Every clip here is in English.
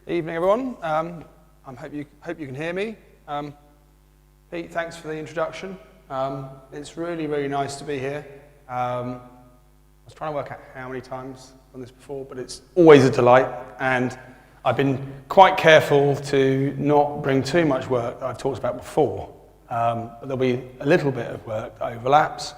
Evening, everyone. I hope you can hear me. Pete, thanks for the introduction. It's really, really nice to be here. I was trying to work out how many times I've done this before, but it's always a delight. And I've been quite careful to not bring too much work that I've talked about before. But there'll be a little bit of work that overlaps.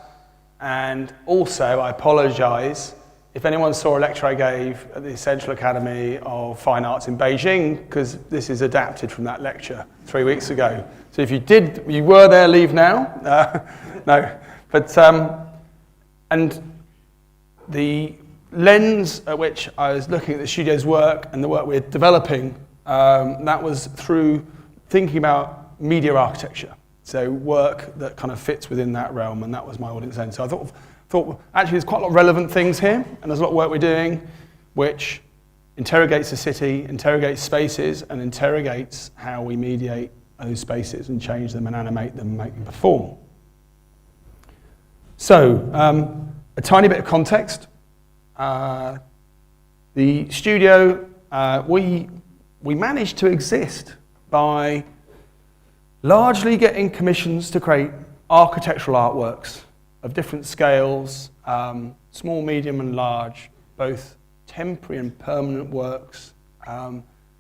And also, I apologise if anyone saw a lecture I gave at the Central Academy of Fine Arts in Beijing, because this is adapted from that lecture 3 weeks ago. So if you were there, leave now. No, but, and the lens at which I was looking at the studio's work and the work we're developing, that was through thinking about media architecture. So work that kind of fits within that realm, and that was my audience then. So I thought actually there's quite a lot of relevant things here, and there's a lot of work we're doing which interrogates the city, interrogates spaces, and interrogates how we mediate those spaces and change them and animate them and make them perform. So, a tiny bit of context. The studio, we managed to exist by largely getting commissions to create architectural artworks of different scales, small, medium and large, both temporary and permanent works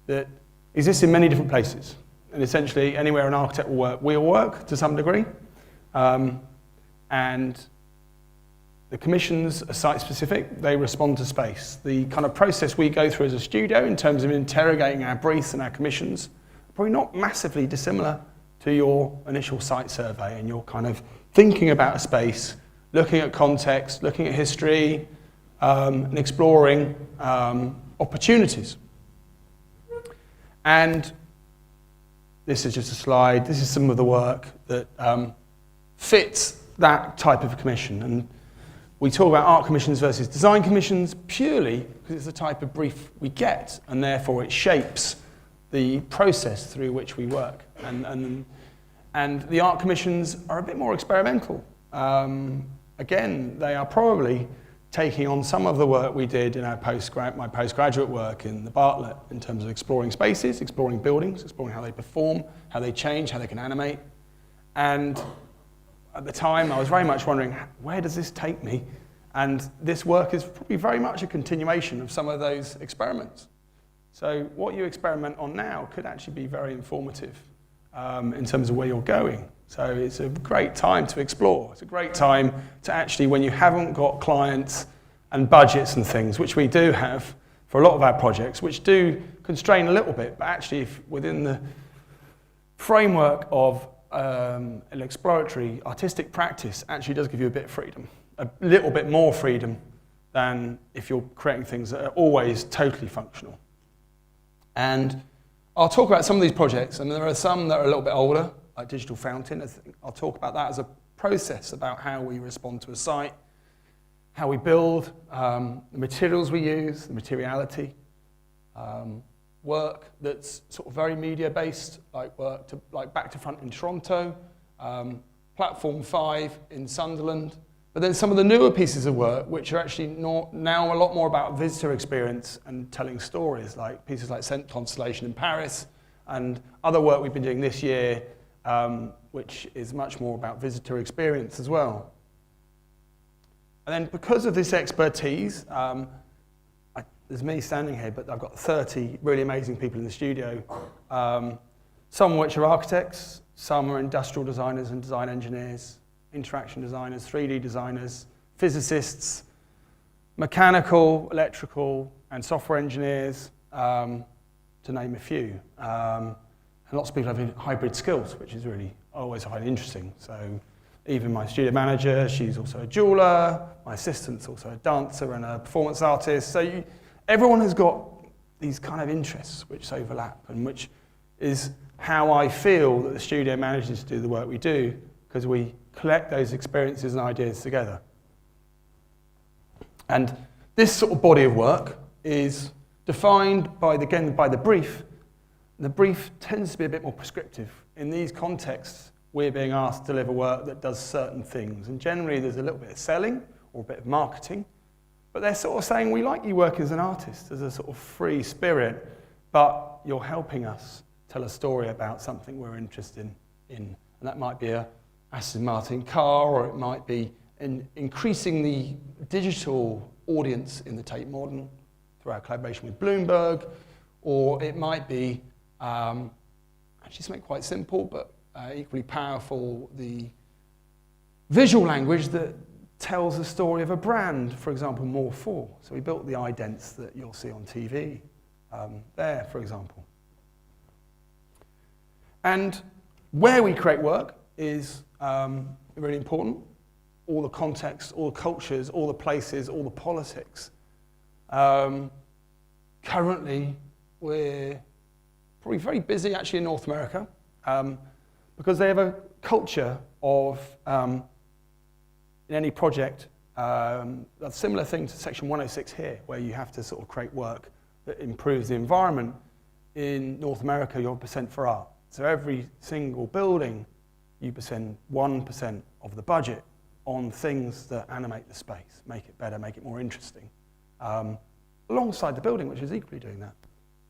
that exist in many different places. And essentially anywhere an architect will work, we'll work to some degree. And the commissions are site-specific, they respond to space. The kind of process we go through as a studio in terms of interrogating our briefs and our commissions, probably not massively dissimilar to your initial site survey, and you're kind of thinking about a space, looking at context, looking at history, and exploring opportunities. And this is just a slide. This is some of the work that fits that type of commission. And we talk about art commissions versus design commissions purely because it's the type of brief we get, and therefore it shapes the process through which we work. And the art commissions are a bit more experimental. Again, they are probably taking on some of the work we did in our my postgraduate work in the Bartlett in terms of exploring spaces, exploring buildings, exploring how they perform, how they change, how they can animate. And at the time, I was very much wondering, where does this take me? And this work is probably very much a continuation of some of those experiments. So what you experiment on now could actually be very informative in terms of where you're going. So it's a great time to explore. It's a great time to actually, when you haven't got clients and budgets and things, which we do have for a lot of our projects, which do constrain a little bit, but actually if within the framework of an exploratory artistic practice actually does give you a bit of freedom, a little bit more freedom than if you're creating things that are always totally functional. And I'll talk about some of these projects, and there are some that are a little bit older, like Digital Fountain. I'll talk about that as a process about how we respond to a site, how we build, the materials we use, the materiality, work that's sort of very media-based, like work like Back to Front in Toronto, Platform 5 in Sunderland. But then some of the newer pieces of work, which are actually now a lot more about visitor experience and telling stories, like pieces like Scent Constellation in Paris, and other work we've been doing this year, which is much more about visitor experience as well. And then because of this expertise, there's me standing here, but I've got 30 really amazing people in the studio, some of which are architects, some are industrial designers and design engineers, interaction designers, 3D designers, physicists, mechanical, electrical, and software engineers, to name a few. And lots of people have hybrid skills, which is really always highly interesting. So even my studio manager, she's also a jeweler, my assistant's also a dancer and a performance artist. So everyone has got these kind of interests which overlap, and which is how I feel that the studio manages to do the work we do, because we collect those experiences and ideas together. And this sort of body of work is defined by the brief. The brief tends to be a bit more prescriptive. In these contexts, we're being asked to deliver work that does certain things. And generally, there's a little bit of selling or a bit of marketing. But they're sort of saying, we like you work as an artist, as a sort of free spirit. but you're helping us tell a story about something we're interested in. And that might be a Aston Martin car, or it might be increasing the digital audience in the Tate Modern through our collaboration with Bloomberg, or it might be actually something quite simple but equally powerful, the visual language that tells the story of a brand, for example, More 4. So we built the idents that you'll see on TV there, for example. And where we create work is really important. All the context, all the cultures, all the places, all the politics. Currently, we're probably very busy actually in North America because they have a culture of, in any project, a similar thing to Section 106 here, where you have to sort of create work that improves the environment. In North America, you're % for art. So every single building, you spend 1% of the budget on things that animate the space, make it better, make it more interesting, alongside the building, which is equally doing that.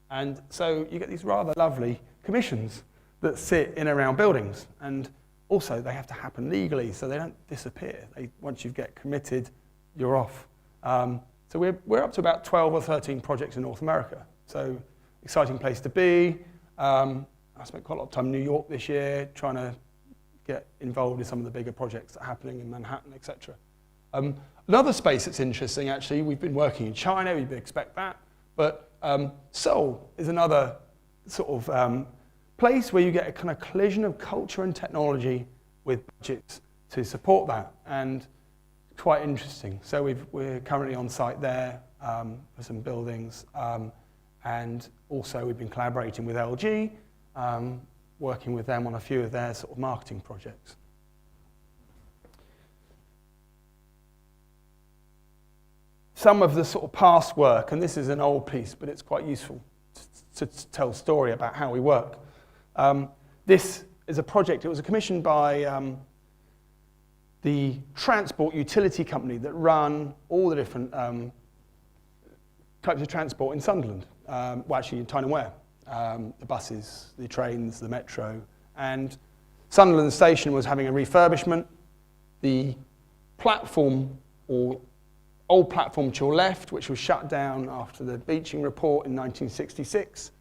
And so you get these rather lovely commissions that sit in around buildings, and also they have to happen legally, so they don't disappear. Once you get committed, you're off. So we're up to about 12 or 13 projects in North America. So exciting place to be. I spent quite a lot of time in New York this year trying to get involved in some of the bigger projects that are happening in Manhattan, etc. Another space that's interesting, actually, we've been working in China, you'd expect that, but Seoul is another sort of place where you get a kind of collision of culture and technology with budgets to support that, and quite interesting. So we're currently on site there for some buildings, and also we've been collaborating with LG, working with them on a few of their sort of marketing projects. Some of the sort of past work, and this is an old piece, but it's quite useful to tell a story about how we work. This is a project, it was commissioned by the transport utility company that run all the different types of transport in Sunderland, well actually in Tyne and Wear. The buses, the trains, the metro, and Sunderland Station was having a refurbishment. The platform, or old platform to your left, which was shut down after the Beeching report in 1966,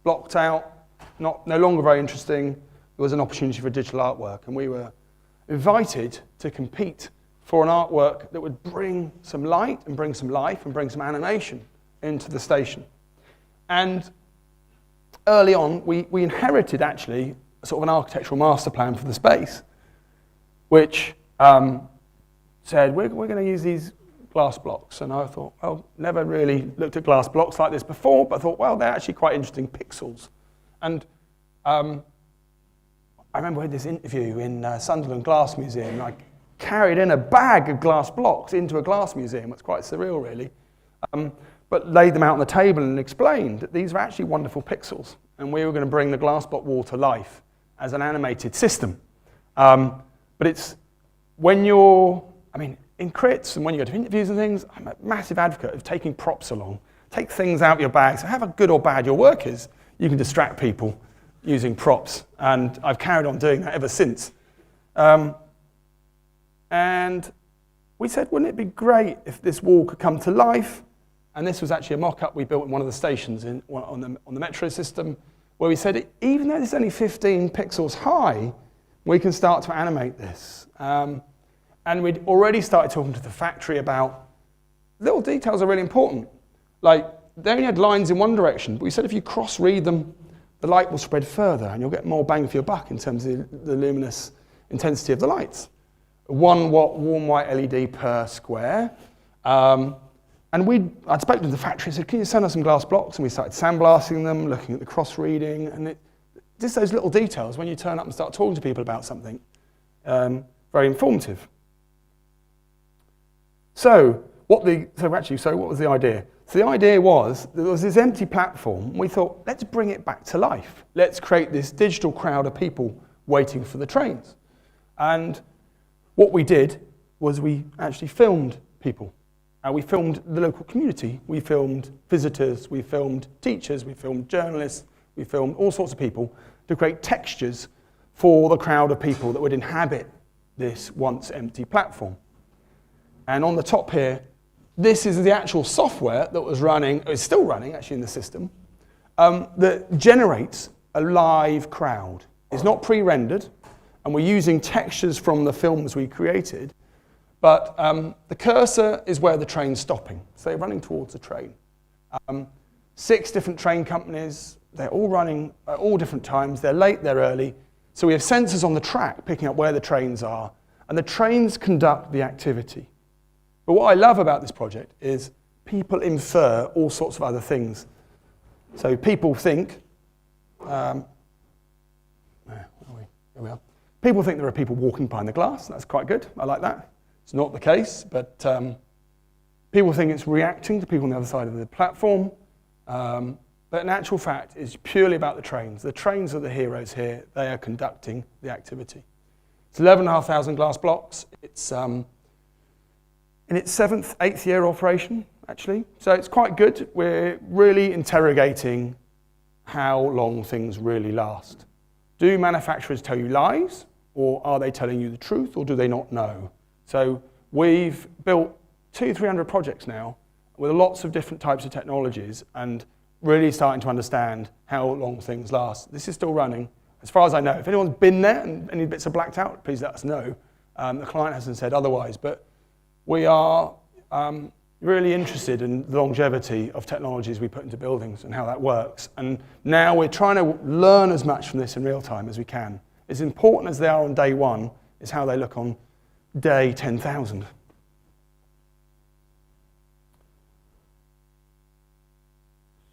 blocked out, no longer very interesting. There was an opportunity for digital artwork, and we were invited to compete for an artwork that would bring some light and bring some life and bring some animation into the station. And early on, we inherited actually sort of an architectural master plan for the space, which said we're going to use these glass blocks. And I thought, well, never really looked at glass blocks like this before, but I thought, well, they're actually quite interesting pixels. And I remember we had this interview in Sunderland Glass Museum, and I carried in a bag of glass blocks into a glass museum. It's quite surreal, really. But laid them out on the table and explained that these were actually wonderful pixels, and we were going to bring the glass block wall to life as an animated system. But it's when you're, in crits and when you go to interviews and things, I'm a massive advocate of taking props along. Take things out of your bag, so however good or bad your work is, you can distract people using props, and I've carried on doing that ever since. And we said, wouldn't it be great if this wall could come to life? And this was actually a mock-up we built in one of the stations on the metro system, where we said, even though it's only 15 pixels high, we can start to animate this. And we'd already started talking to the factory about little details are really important. Like, they only had lines in one direction, but we said if you cross-read them, the light will spread further, and you'll get more bang for your buck in terms of the luminous intensity of the lights. 1 watt warm white LED per square. And I'd spoken to the factory and said, can you send us some glass blocks? And we started sandblasting them, looking at the cross-reading, and just those little details when you turn up and start talking to people about something, very informative. So what was the idea? So the idea was there was this empty platform, and we thought, let's bring it back to life. Let's create this digital crowd of people waiting for the trains. And what we did was we actually filmed people we filmed the local community. We filmed visitors, we filmed teachers, we filmed journalists, we filmed all sorts of people to create textures for the crowd of people that would inhabit this once empty platform. And on the top here, this is the actual software that was running, it's still running actually in the system, that generates a live crowd. It's not pre-rendered, and we're using textures from the films we created, but the cursor is where the train's stopping. So they're running towards the train. 6 different train companies, they're all running at all different times, they're late, they're early. So we have sensors on the track picking up where the trains are, and the trains conduct the activity. But what I love about this project is people infer all sorts of other things. So people think, here we are. People think there are people walking behind the glass. That's quite good. I like that. It's not the case, but people think it's reacting to people on the other side of the platform. But in actual fact, it's purely about the trains. The trains are the heroes here. They are conducting the activity. It's 11,500 glass blocks. It's in its 7th, 8th year operation, actually. So it's quite good. We're really interrogating how long things really last. Do manufacturers tell you lies, or are they telling you the truth, or do they not know? So we've built 200-300 projects now with lots of different types of technologies and really starting to understand how long things last. This is still running. As far as I know, if anyone's been there and any bits are blacked out, please let us know. The client hasn't said otherwise, but we are really interested in the longevity of technologies we put into buildings and how that works. And now we're trying to learn as much from this in real time as we can. As important as they are on day 1 is how they look on day 10,000.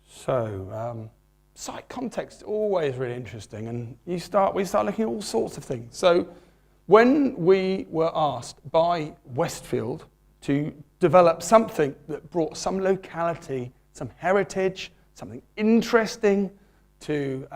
So, site context, always really interesting, and we start looking at all sorts of things. So, when we were asked by Westfield to develop something that brought some locality, some heritage, something interesting to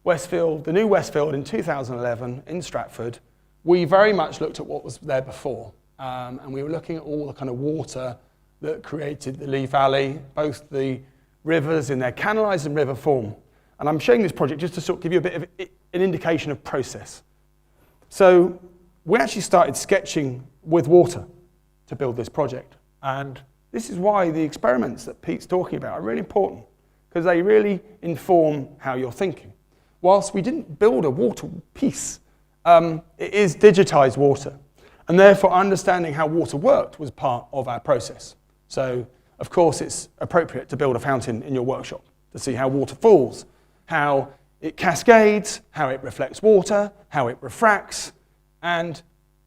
Westfield, the new Westfield in 2011 in Stratford, we very much looked at what was there before, and we were looking at all the kind of water that created the Lee Valley, both the rivers in their canalised and river form. And I'm showing this project just to sort of give you a bit of an indication of process. So we actually started sketching with water to build this project. And this is why the experiments that Pete's talking about are really important, because they really inform how you're thinking. Whilst we didn't build a water piece, it is digitised water. And therefore understanding how water worked was part of our process. So of course it's appropriate to build a fountain in your workshop to see how water falls, how it cascades, how it reflects water, how it refracts, and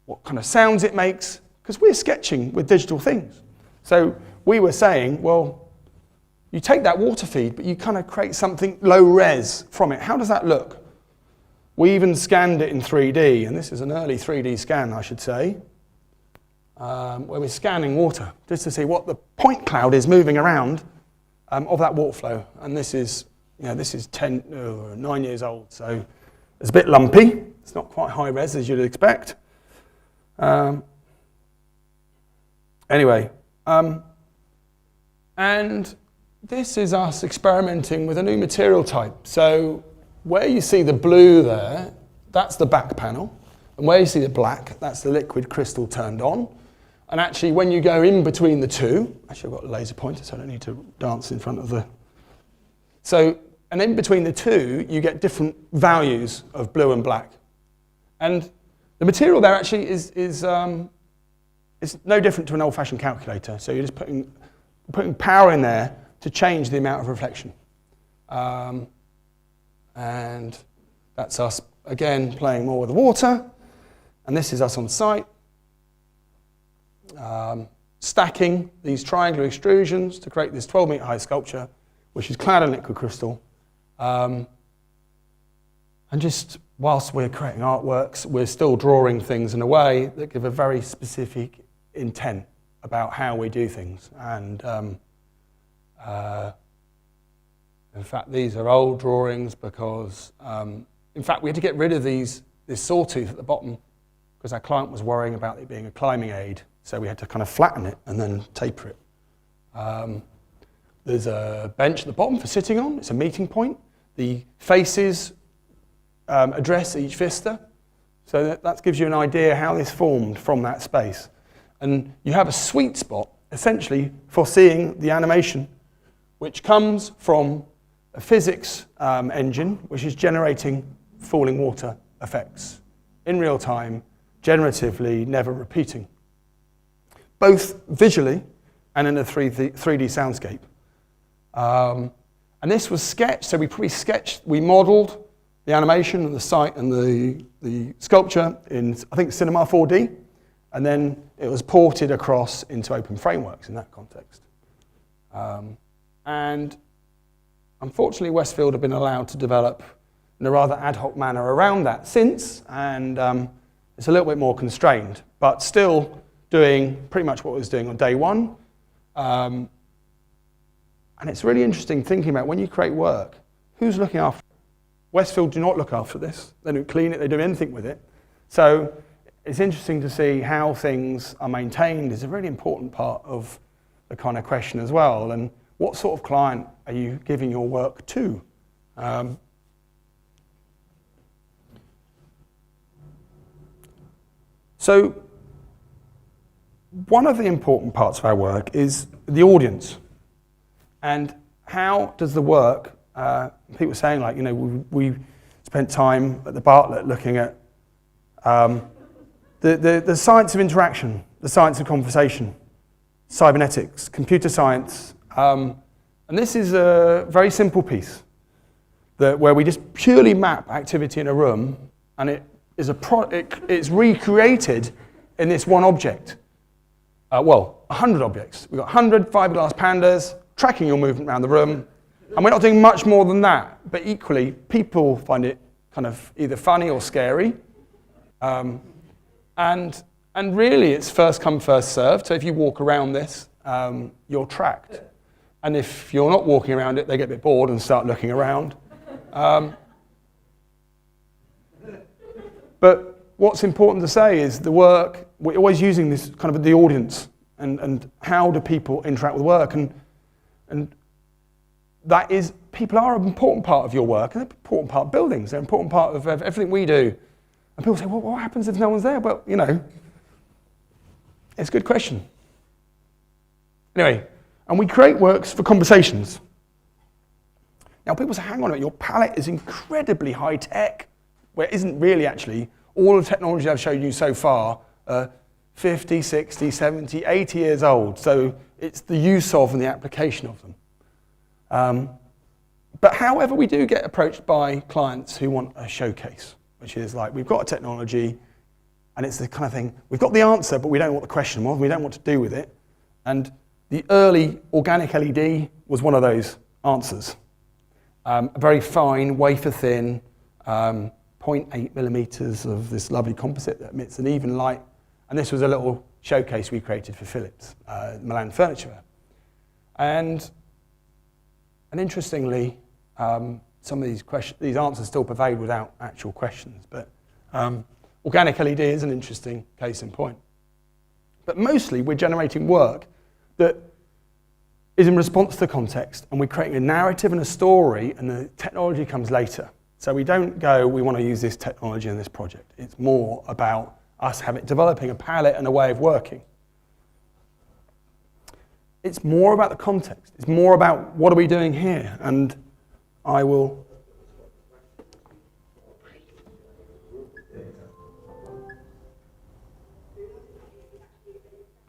what kind of sounds it makes, because we're sketching with digital things. So we were saying, well, you take that water feed, but you kind of create something low res from it. How does that look? We even scanned it in 3D, and this is an early 3D scan, I should say, where we're scanning water, just to see what the point cloud is moving around of that water flow. And this is 9 years old, so it's a bit lumpy. It's not quite high res as you'd expect. Anyway, and this is us experimenting with a new material type. So where you see the blue there, that's the back panel. And where you see the black, that's the liquid crystal turned on. And actually, when you go in between the two, actually I've got a laser pointer, so I don't need to dance in front of the... So, and in between the two, you get different values of blue and black. And the material there actually is no different to an old-fashioned calculator. So you're just putting power in there to change the amount of reflection. And that's us, again, playing more with the water. And this is us on site, stacking these triangular extrusions to create this 12-metre high sculpture, which is clad in liquid crystal. And just whilst we're creating artworks, we're still drawing things in a way that give a very specific intent about how we do things. And in fact, these are old drawings because, in fact, we had to get rid of this sawtooth at the bottom because our client was worrying about it being a climbing aid. So we had to kind of flatten it and then taper it. There's a bench at the bottom for sitting on. It's a meeting point. The faces address each vista. So that gives you an idea how this formed from that space. And you have a sweet spot, essentially, for seeing the animation, which comes from a physics engine, which is generating falling water effects in real time, generatively, never repeating, both visually and in a 3D soundscape. And this was sketched, so we modeled the animation and the site and the sculpture in, I think, Cinema 4D, and then it was ported across into open frameworks in that context. And unfortunately, Westfield have been allowed to develop in a rather ad hoc manner around that since, and it's a little bit more constrained, but still doing pretty much what it was doing on day one. And it's really interesting thinking about when you create work, who's looking after it? Westfield do not look after this. They don't clean it, they don't do anything with it. So it's interesting to see how things are maintained is a really important part of the kind of question as well. And what sort of client are you giving your work to? So one of the important parts of our work is the audience. And how does the work, people saying like, we spent time at the Bartlett looking at the science of interaction, the science of conversation, cybernetics, computer science. And this is a very simple piece where we just purely map activity in a room, and it's recreated in this one object. 100 objects. We've got 100 fiberglass pandas tracking your movement around the room, and we're not doing much more than that, but equally, people find it kind of either funny or scary. And really, it's first come, first served, so if you walk around this, you're tracked. And if you're not walking around it, they get a bit bored and start looking around. But what's important to say is the work, we're always using this kind of the audience and how do people interact with work. And that is, people are an important part of your work, and they're an important part of buildings, they're an important part of everything we do. And people say, well, what happens if no one's there? Well, it's a good question. Anyway, and we create works for conversations. Now people say, hang on a minute, your palette is incredibly high tech, where it isn't really actually. All the technology I've shown you so far are 50, 60, 70, 80 years old. So it's the use of and the application of them. But however, we do get approached by clients who want a showcase, which is like, we've got a technology, and it's the kind of thing, we've got the answer, but we don't know what the question was, we don't know what to do with it. And the early organic LED was one of those answers. A very fine, wafer thin, 0.8 millimeters of this lovely composite that emits an even light. And this was a little showcase we created for Philips, Milan Furniture. And interestingly, some of these answers still pervade without actual questions. But organic LED is an interesting case in point. But mostly, we're generating work that is in response to the context, and we're creating a narrative and a story, and the technology comes later. So we don't go, we want to use this technology in this project. It's more about us developing a palette and a way of working. It's more about the context. It's more about what are we doing here, and I will.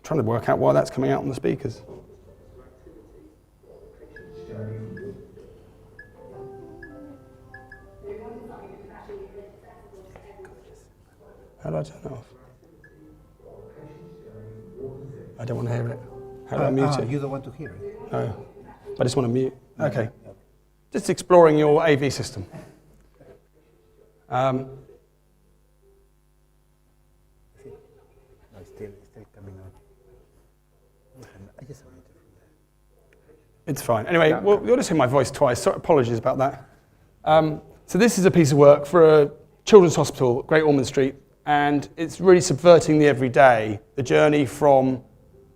Trying to work out why that's coming out on the speakers. How do I turn it off? I don't want to hear it. How do I mute it? You don't want to hear it? No, I just want to mute. Okay. Just exploring your AV system. No, it's still coming out. I just want it from there. It's fine. Anyway, well, you'll just hear my voice twice. So apologies about that. So this is a piece of work for a children's hospital, Great Ormond Street. And it's really subverting the everyday, the journey from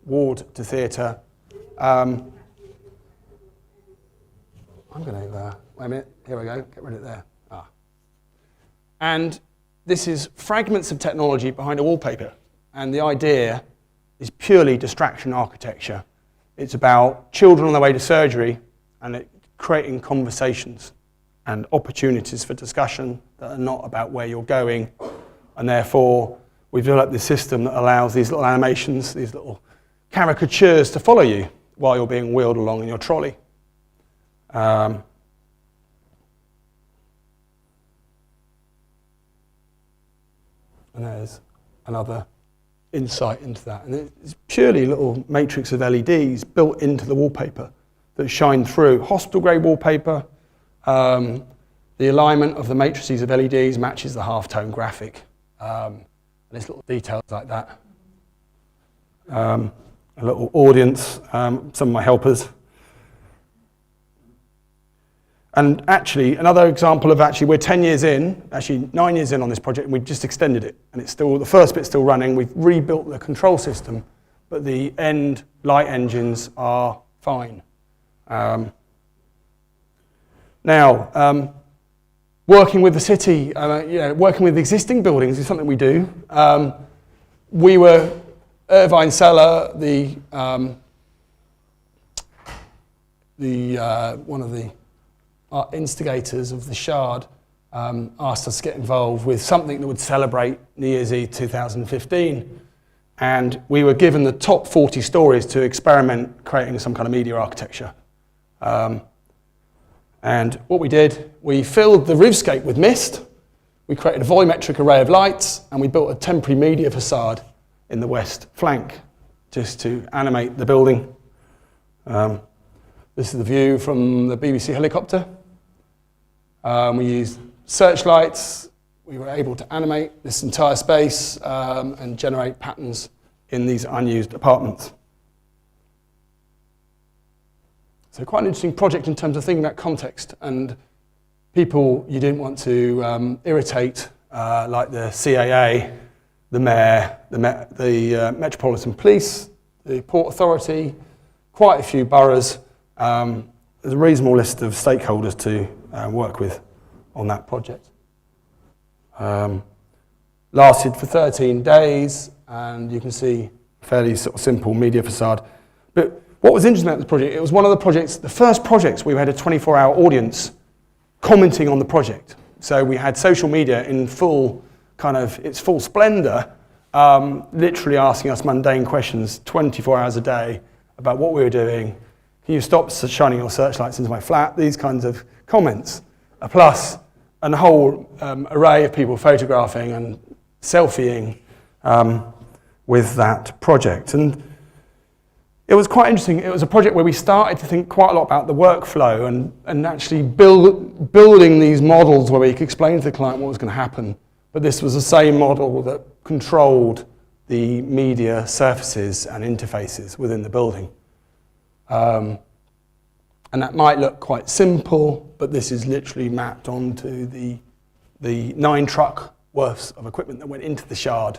ward to theatre. I'm going to, wait a minute, here we go, get rid of it there. And this is fragments of technology behind a wallpaper. And the idea is purely distraction architecture. It's about children on their way to surgery and creating conversations and opportunities for discussion that are not about where you're going. And therefore, we've developed this system that allows these little animations, these little caricatures to follow you while you're being wheeled along in your trolley. And there's another insight into that. And it's purely a little matrix of LEDs built into the wallpaper that shine through. Hospital-grade wallpaper. The alignment of the matrices of LEDs matches the halftone graphic. And there's little details like that. A little audience, some of my helpers. And actually, another example of we're 10 years in, actually 9 years in on this project, and we've just extended it. And it's still, the first bit's still running. We've rebuilt the control system, but the end light engines are fine. Now, working with the city, working with existing buildings is something we do. We were, Irvine Cellar, one of the instigators of the Shard, asked us to get involved with something that would celebrate New Year's Eve 2015. And we were given the top 40 stories to experiment creating some kind of media architecture. And what we did, we filled the roofscape with mist, we created a volumetric array of lights, and we built a temporary media facade in the west flank just to animate the building. This is the view from the BBC helicopter. We used searchlights. We were able to animate this entire space and generate patterns in these unused apartments. So quite an interesting project in terms of thinking about context and people you didn't want to irritate, like the CAA, the mayor, the Metropolitan Police, the Port Authority, quite a few boroughs. There's a reasonable list of stakeholders to work with on that project. Lasted for 13 days, and you can see fairly sort of simple media facade. But what was interesting about the project, it was one of the projects, the first projects where we had a 24-hour audience commenting on the project. So we had social media in full, its full splendor, literally asking us mundane questions 24 hours a day about what we were doing. Can you stop shining your searchlights into my flat? These kinds of comments. Plus, a whole array of people photographing and selfieing with that project. And it was quite interesting. It was a project where we started to think quite a lot about the workflow and actually building these models where we could explain to the client what was going to happen. But this was the same model that controlled the media surfaces and interfaces within the building. And that might look quite simple, but this is literally mapped onto the 9 truck worths of equipment that went into the Shard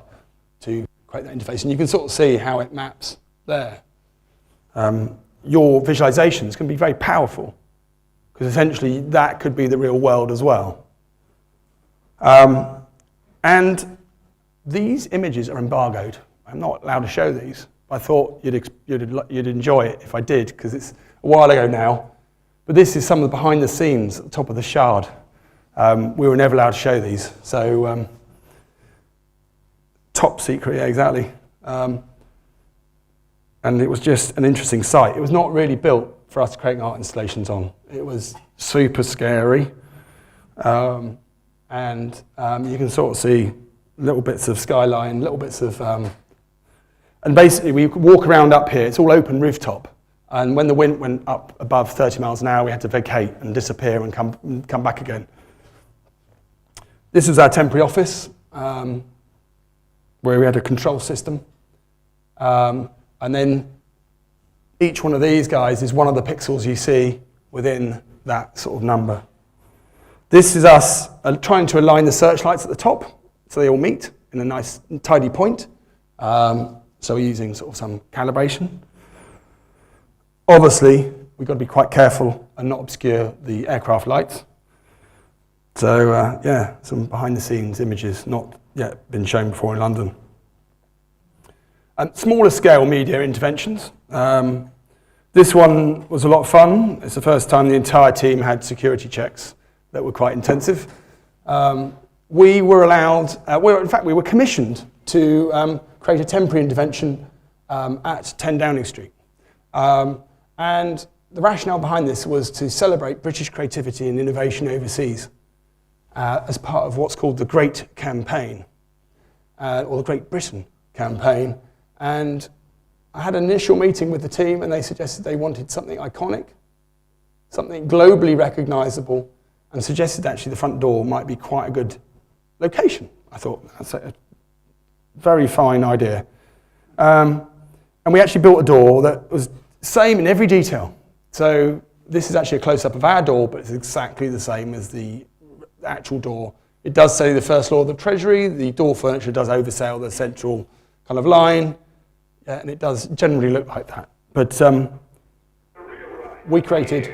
to create that interface. And you can sort of see how it maps there. Your visualizations can be very powerful, because essentially that could be the real world as well. And these images are embargoed. I'm not allowed to show these. I thought you'd enjoy it if I did, because it's a while ago now. But this is some of the behind the scenes at the top of the Shard. We were never allowed to show these. So top secret, yeah, exactly. And it was just an interesting site. It was not really built for us to create art installations on. It was super scary. And you can sort of see little bits of skyline, little bits of... and basically, we could walk around up here. It's all open rooftop. And when the wind went up above 30 miles an hour, we had to vacate and disappear and come back again. This was our temporary office, where we had a control system. And then each one of these guys is one of the pixels you see within that sort of number. This is us trying to align the searchlights at the top so they all meet in a nice tidy point. So we're using sort of some calibration. Obviously, we've got to be quite careful and not obscure the aircraft lights. So yeah, some behind the scenes images not yet been shown before in London. Smaller scale media interventions. This one was a lot of fun. It's the first time the entire team had security checks that were quite intensive. We were allowed, in fact, we were commissioned to create a temporary intervention at 10 Downing Street. And the rationale behind this was to celebrate British creativity and innovation overseas as part of what's called the Great Campaign, or the Great Britain Campaign. And I had an initial meeting with the team, and they suggested they wanted something iconic, something globally recognizable, and suggested actually the front door might be quite a good location. I thought that's a very fine idea. And we actually built a door that was same in every detail. So this is actually a close-up of our door, but it's exactly the same as the actual door. It does say the first law of the Treasury. The door furniture does oversail the central kind of line, and it does generally look like that. But we created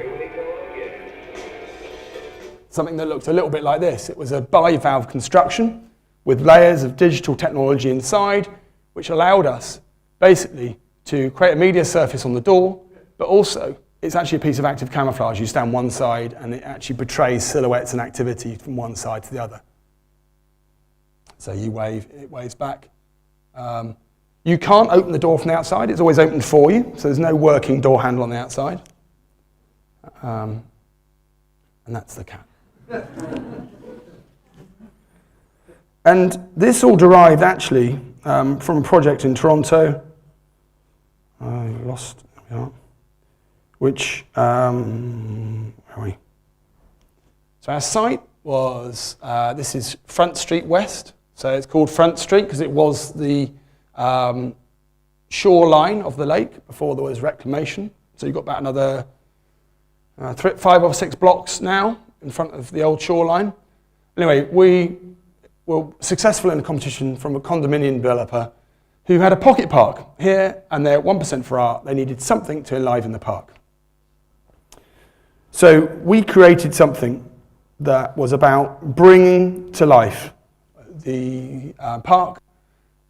something that looked a little bit like this. It was a bivalve construction with layers of digital technology inside, which allowed us basically to create a media surface on the door, but also it's actually a piece of active camouflage. You stand one side and it actually portrays silhouettes and activity from one side to the other. So you wave, it waves back. You can't open the door from the outside. It's always opened for you, so there's no working door handle on the outside. And that's the cat. And this all derived actually from a project in Toronto. I lost, there we are. Which, where are we? So our site was, this is Front Street West. So it's called Front Street because it was the shoreline of the lake before there was reclamation. So you've got about another 5 or 6 blocks now in front of the old shoreline. Anyway, we were successful in a competition from a condominium developer who had a pocket park here and there, 1% for art. They needed something to enliven the park. So we created something that was about bringing to life the park,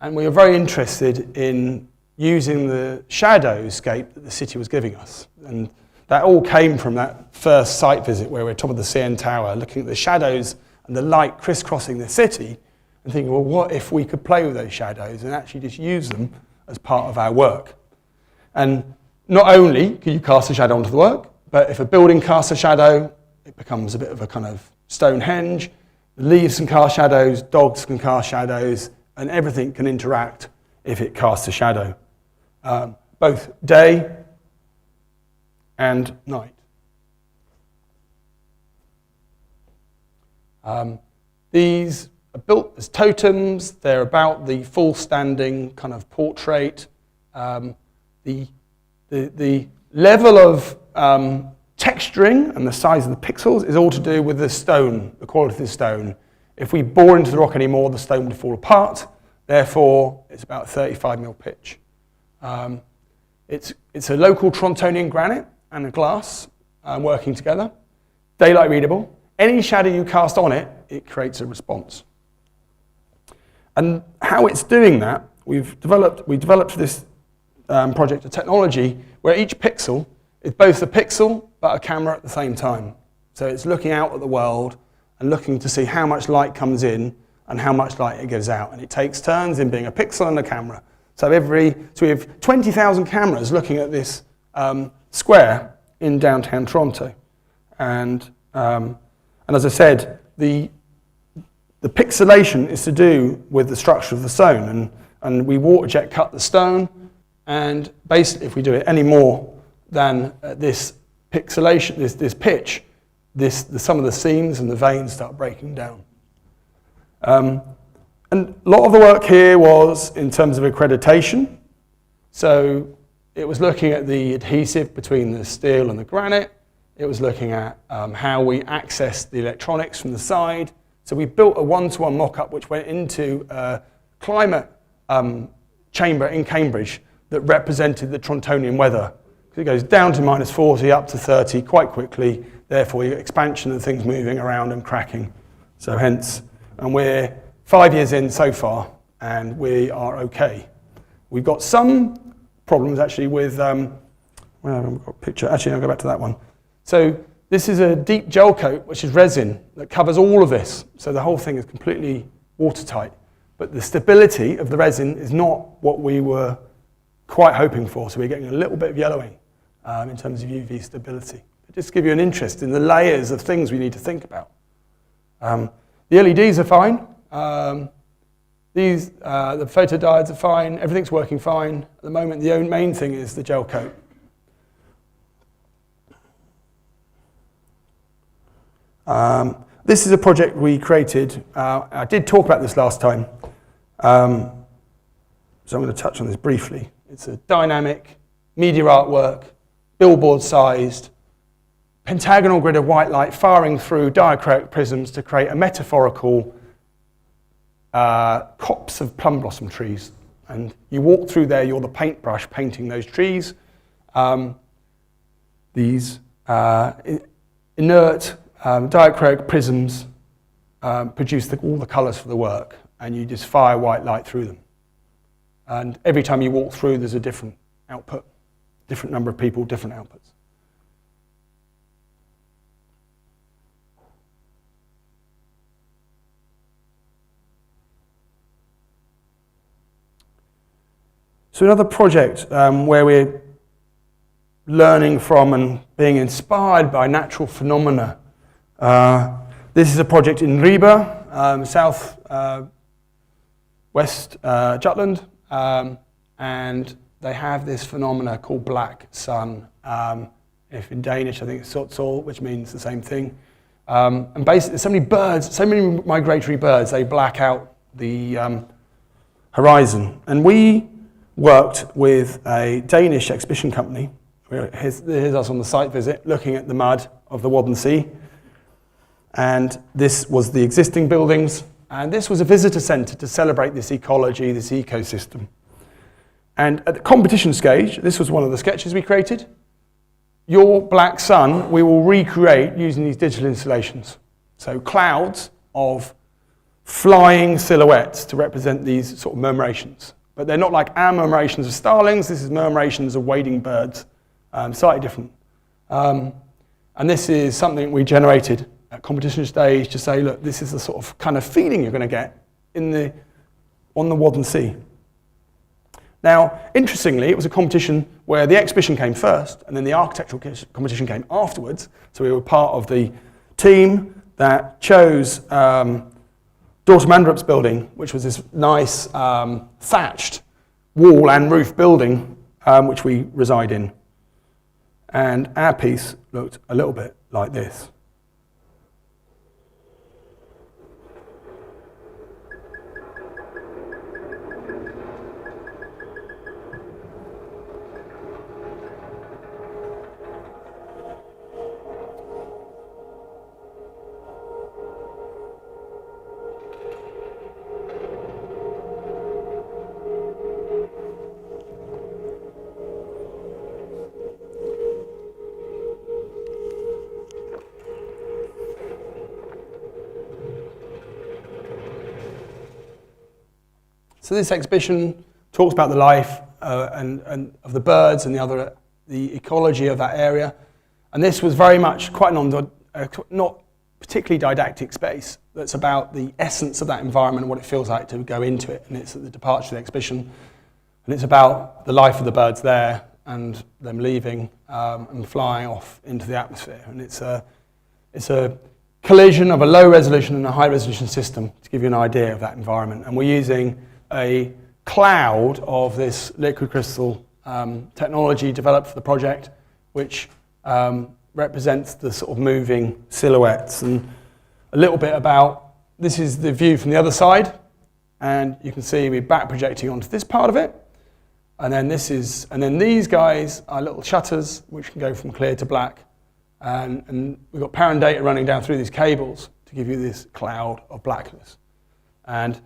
and we were very interested in using the shadowscape that the city was giving us. And that all came from that first site visit where we're top of the CN Tower, looking at the shadows and the light crisscrossing the city, and thinking, well, what if we could play with those shadows and actually just use them as part of our work? And not only can you cast a shadow onto the work, but if a building casts a shadow, it becomes a bit of a kind of Stonehenge. The leaves can cast shadows, dogs can cast shadows, and everything can interact if it casts a shadow, both day and night. These are built as totems. They're about the full standing kind of portrait. The level of texturing and the size of the pixels is all to do with the stone, the quality of the stone. If we bore into the rock anymore, the stone would fall apart. Therefore, it's about 35mm pitch. It's a local Torontonian granite and a glass working together. Daylight readable. Any shadow you cast on it, it creates a response. And how it's doing that, we developed this project, a technology where each pixel is both a pixel but a camera at the same time. So it's looking out at the world and looking to see how much light comes in and how much light it gives out. And it takes turns in being a pixel and a camera. So we have 20,000 cameras looking at this square in downtown Toronto. And as I said, the pixelation is to do with the structure of the stone. And we water jet cut the stone. And basically, if we do it any more than this pixelation, this pitch, some of the seams and the veins start breaking down. And a lot of the work here was in terms of accreditation. So it was looking at the adhesive between the steel and the granite. It was looking at how we access the electronics from the side. So we built a one-to-one mock-up which went into a climate chamber in Cambridge that represented the Trontonian weather. It goes down to -40, up to 30 quite quickly. Therefore, you get expansion and things moving around and cracking. So hence, and we're 5 years in so far, and we are okay. We've got some problems actually with, well, I've got a picture. Actually, I'll go back to that one. So this is a deep gel coat, which is resin, that covers all of this. So the whole thing is completely watertight. But the stability of the resin is not what we were quite hoping for. So we're getting a little bit of yellowing in terms of UV stability. But just to give you an interest in the layers of things we need to think about. The LEDs are fine. The photodiodes are fine. Everything's working fine. At the moment, the main thing is the gel coat. This is a project we created. I did talk about this last time. So I'm going to touch on this briefly. It's a dynamic media artwork, billboard-sized, pentagonal grid of white light firing through diachroic prisms to create a metaphorical copse of plum blossom trees. And you walk through there, you're the paintbrush painting those trees. These inert diachroic prisms produce all the colours for the work, and you just fire white light through them. And every time you walk through, there's a different output, different number of people, different outputs. So another project where we're learning from and being inspired by natural phenomena. This is a project in Ribe, south west Jutland, and they have this phenomena called black sun. If in Danish, I think it's sotsol, which means the same thing. And basically, so many birds, so many migratory birds, they black out the horizon. And we worked with a Danish exhibition company. Here's us on the site visit, looking at the mud of the Wadden Sea. And this was the existing buildings. And this was a visitor centre to celebrate this ecology, this ecosystem. And at the competition stage, this was one of the sketches we created. Your black sun, we will recreate using these digital installations. So clouds of flying silhouettes to represent these sort of murmurations. But they're not like our murmurations of starlings. This is murmurations of wading birds, slightly different. And this is something we generated at competition stage to say, look, this is the sort of kind of feeling you're going to get on the Wadden Sea. Now, interestingly, it was a competition where the exhibition came first, and then the architectural competition came afterwards. So we were part of the team that chose Dorte Mandrup's building, which was this nice thatched wall and roof building, which we reside in. And our piece looked a little bit like this. So this exhibition talks about the life and of the birds and the ecology of that area. And this was very much quite not particularly didactic space. That's about the essence of that environment and what it feels like to go into it. And it's at the departure of the exhibition. And it's about the life of the birds there and them leaving and flying off into the atmosphere. And it's a collision of a low resolution and a high resolution system to give you an idea of that environment. And we're using a cloud of this liquid crystal technology developed for the project, which represents the sort of moving silhouettes. And a little bit about, this is the view from the other side, and you can see we're back projecting onto this part of it. And then these guys are little shutters which can go from clear to black. And we've got parent data running down through these cables to give you this cloud of blackness. And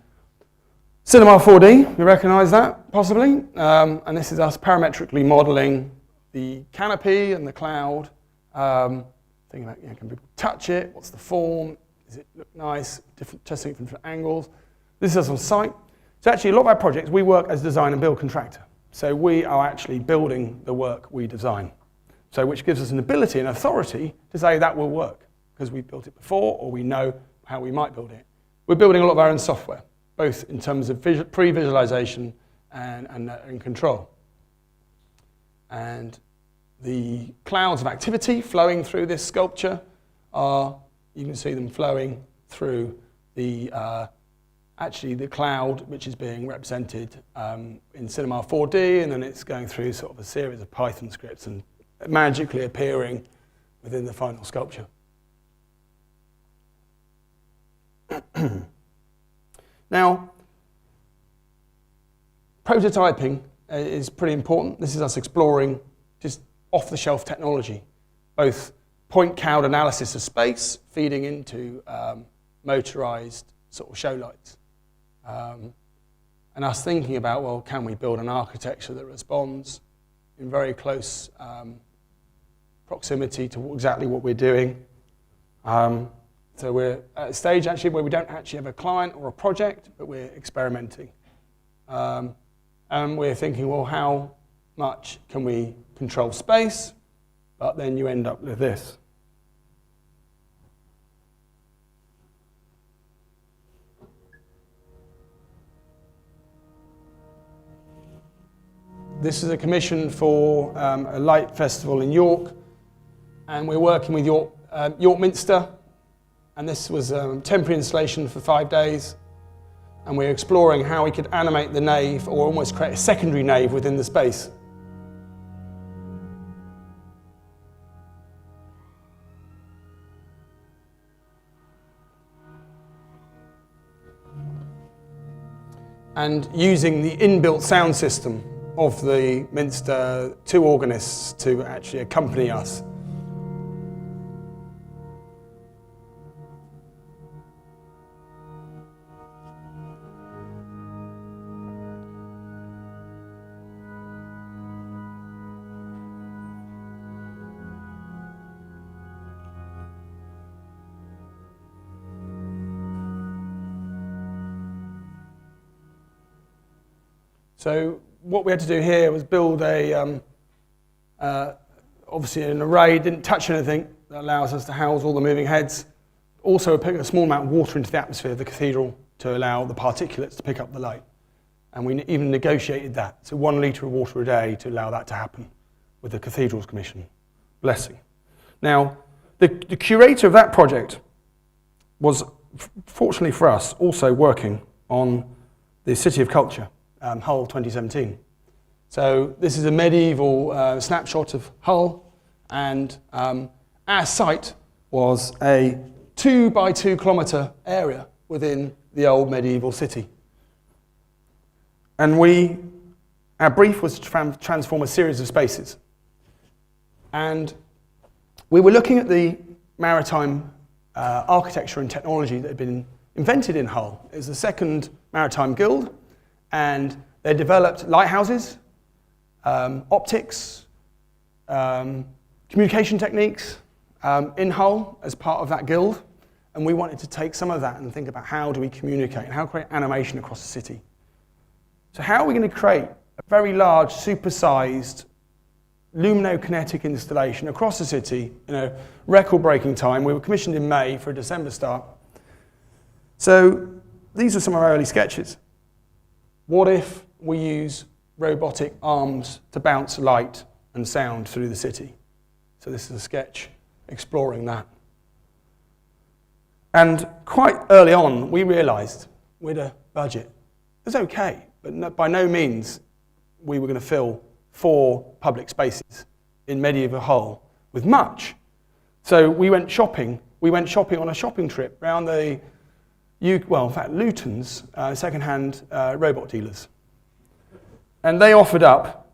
Cinema 4D, you recognise that, possibly? And this is us parametrically modelling the canopy and the cloud. Thinking about, can people touch it? What's the form? Does it look nice? Testing it from different angles. This is us on site. So actually, a lot of our projects, we work as design and build contractor. So we are actually building the work we design. So which gives us an ability and authority to say that will work, because we've built it before or we know how we might build it. We're building a lot of our own software, both in terms of pre-visualization and control. And the clouds of activity flowing through this sculpture are, you can see them flowing through the, actually the cloud which is being represented in Cinema 4D, and then it's going through sort of a series of Python scripts and magically appearing within the final sculpture. Now, prototyping is pretty important. This is us exploring just off-the-shelf technology, both point cloud analysis of space feeding into motorized sort of show lights. And us thinking about, well, can we build an architecture that responds in very close proximity to exactly what we're doing. So we're at a stage actually where we don't actually have a client or a project, but we're experimenting. And we're thinking, well, how much can we control space? But then you end up with this. This is a commission for a light festival in York, and we're working with York Minster, and this was a temporary installation for 5 days, and we're exploring how we could animate the nave or almost create a secondary nave within the space. And using the inbuilt sound system of the Minster 2 organists to actually accompany us. So what we had to do here was build a, obviously an array, didn't touch anything, that allows us to house all the moving heads. Also put a small amount of water into the atmosphere of the cathedral to allow the particulates to pick up the light. And we even negotiated that. So 1 litre of water a day to allow that to happen with the cathedral's commission. Blessing. Now, the curator of that project was, fortunately for us, also working on the City of Culture. Hull 2017. So this is a medieval snapshot of Hull, and our site was a 2 by 2 kilometre area within the old medieval city. And our brief was to transform a series of spaces. And we were looking at the maritime architecture and technology that had been invented in Hull. It was the second maritime guild, and they developed lighthouses, optics, communication techniques in Hull as part of that guild. And we wanted to take some of that and think about how do we communicate and how create animation across the city. So how are we going to create a very large, supersized, luminokinetic installation across the city in a record-breaking time? We were commissioned in May for a December start. So these are some of our early sketches. What if we use robotic arms to bounce light and sound through the city? So this is a sketch exploring that. And quite early on, we realised with a budget, it was okay, but by no means we were going to fill 4 public spaces in medieval Hull with much. So we went shopping. We went shopping on a shopping trip around the well, in fact, Luton's second-hand robot dealers. And they offered up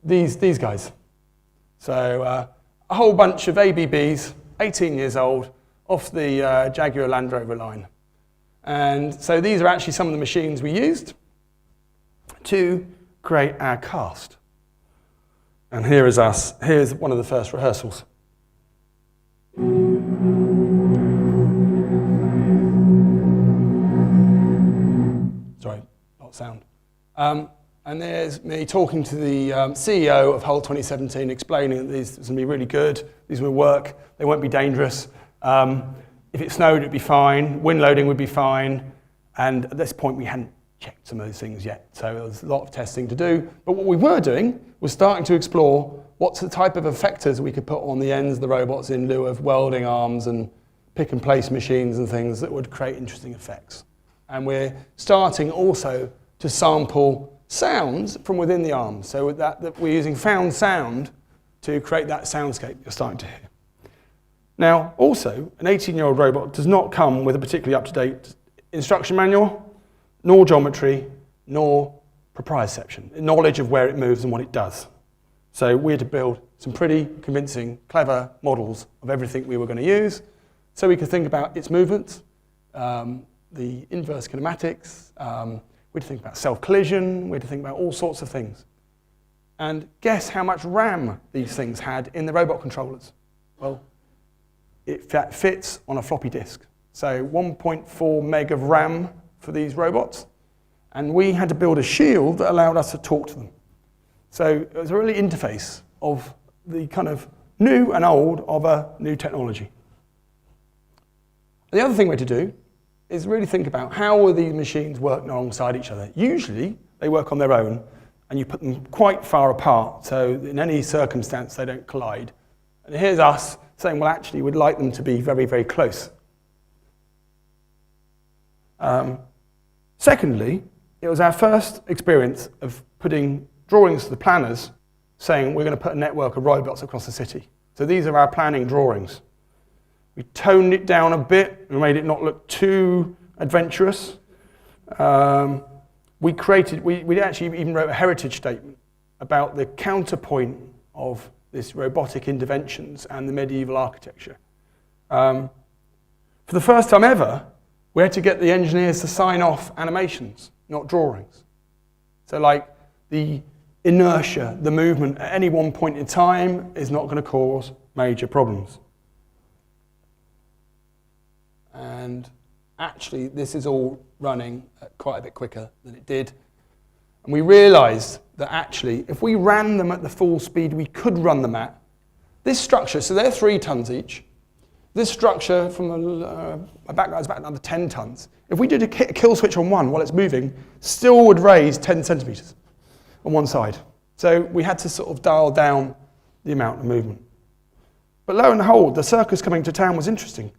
these guys. So a whole bunch of ABBs, 18 years old, off the Jaguar Land Rover line. And so these are actually some of the machines we used. to create our cast. And here is us. Here's one of the first rehearsals. Sorry, not sound. And there's me talking to the CEO of Hull 2017, explaining that these are going to be really good, these will work, they won't be dangerous. If it snowed, it'd be fine, wind loading would be fine, and at this point we hadn't checked some of those things yet, so there was a lot of testing to do. But what we were doing was starting to explore what's the type of effectors we could put on the ends of the robots in lieu of welding arms and pick and place machines and things that would create interesting effects. And we're starting also to sample sounds from within the arms. So with that we're using found sound to create that soundscape you're starting to hear. Now, also, an 18-year-old robot does not come with a particularly up-to-date instruction manual, nor geometry, nor proprioception, knowledge of where it moves and what it does. So we had to build some pretty convincing, clever models of everything we were going to use, so we could think about its movements, the inverse kinematics, we had to think about self-collision, we had to think about all sorts of things. And guess how much RAM these things had in the robot controllers? Well, it fits on a floppy disk. So 1.4 meg of RAM for these robots. And we had to build a shield that allowed us to talk to them. So it was a really interface of the kind of new and old of a new technology. The other thing we had to do is really think about how will these machines work alongside each other. Usually they work on their own and you put them quite far apart so in any circumstance they don't collide. And here's us saying, well, actually we'd like them to be very, very close. Secondly, it was our first experience of putting drawings to the planners saying we're going to put a network of robots across the city. So these are our planning drawings. We toned it down a bit and made it not look too adventurous. We actually even wrote a heritage statement about the counterpoint of this robotic interventions and the medieval architecture. For the first time ever, we had to get the engineers to sign off animations, not drawings. So like the inertia, the movement at any one point in time is not going to cause major problems. And actually, this is all running quite a bit quicker than it did. And we realized that actually, if we ran them at the full speed we could run them at, this structure, so they're 3 tons each, this structure from a back guy's about another 10 tons. If we did a kill switch on one while it's moving, still would raise 10 centimeters on one side. So we had to sort of dial down the amount of movement. But lo and behold, the circus coming to town was interesting.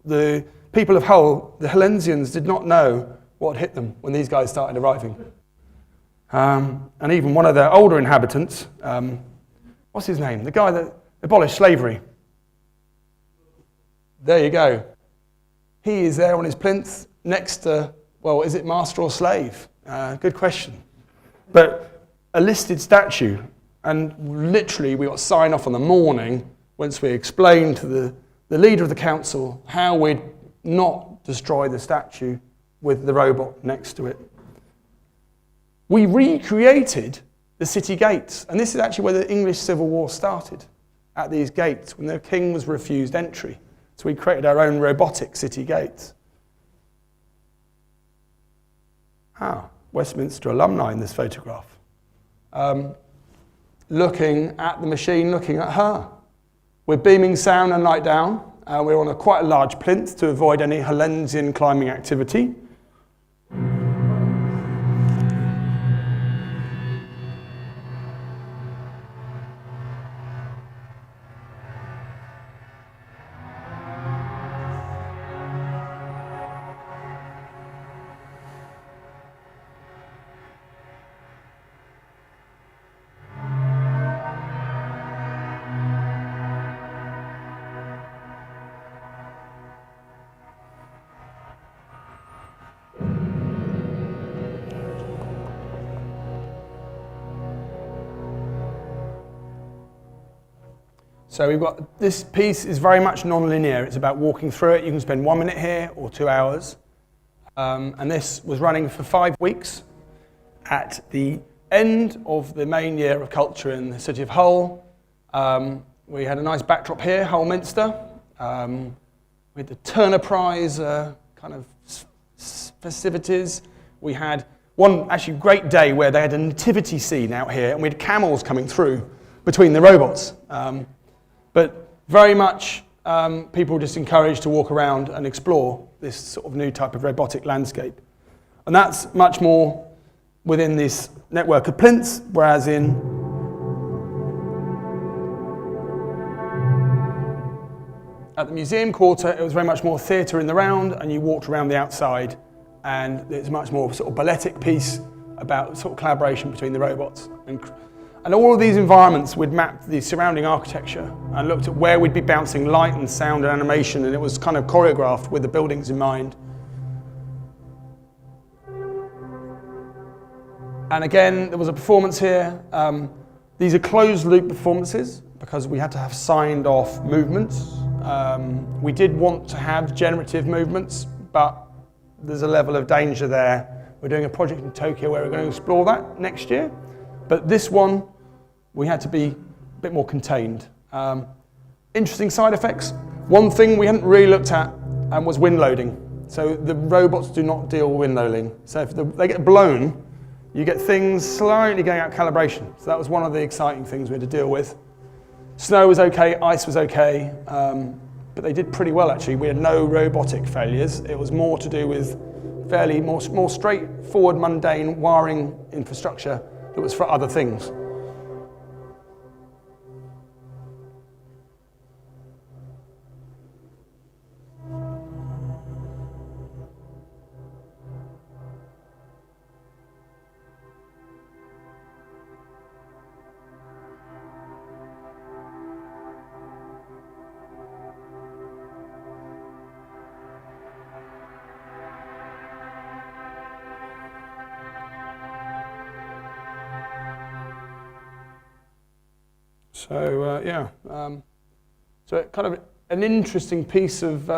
The people of Hull, the Hellensians, did not know what hit them when these guys started arriving. And even one of their older inhabitants, what's his name? The guy that abolished slavery. There you go. He is there on his plinth next to, well, is it master or slave? Good question. But a listed statue, and literally we got sign off on the morning once we explained to the leader of the council how we'd not destroy the statue with the robot next to it. We recreated the city gates, and this is actually where the English Civil War started, at these gates, when the king was refused entry. So we created our own robotic city gates. Westminster alumni in this photograph. Looking at the machine, looking at her. We're beaming sound and light down. We're on quite a large plinth to avoid any Hellensian climbing activity. So we've got, this piece is very much non-linear. It's about walking through it. You can spend 1 minute here or 2 hours. And this was running for 5 weeks. at the end of the main year of culture in the city of Hull. We had a nice backdrop here, Westminster. We had the Turner Prize kind of festivities. We had one actually great day where they had a nativity scene out here, and we had camels coming through between the robots. But very much people were just encouraged to walk around and explore this sort of new type of robotic landscape. And that's much more within this network of plinths, whereas in at the museum quarter, it was very much more theatre in the round, and you walked around the outside, and it's much more sort of balletic piece about sort of collaboration between the robots. And all of these environments, we'd mapped the surrounding architecture and looked at where we'd be bouncing light and sound and animation, and it was kind of choreographed with the buildings in mind. And again, there was a performance here. These are closed-loop performances because we had to have signed-off movements. We did want to have generative movements, but there's a level of danger there. We're doing a project in Tokyo where we're going to explore that next year. But this one, we had to be a bit more contained. Interesting side effects. One thing we hadn't really looked at was wind loading. So the robots do not deal with wind loading. So if they get blown, you get things slightly going out of calibration. So that was one of the exciting things we had to deal with. Snow was okay, ice was okay, but they did pretty well actually. We had no robotic failures. It was more to do with fairly more straightforward, mundane wiring infrastructure that was for other things. So so kind of an interesting piece of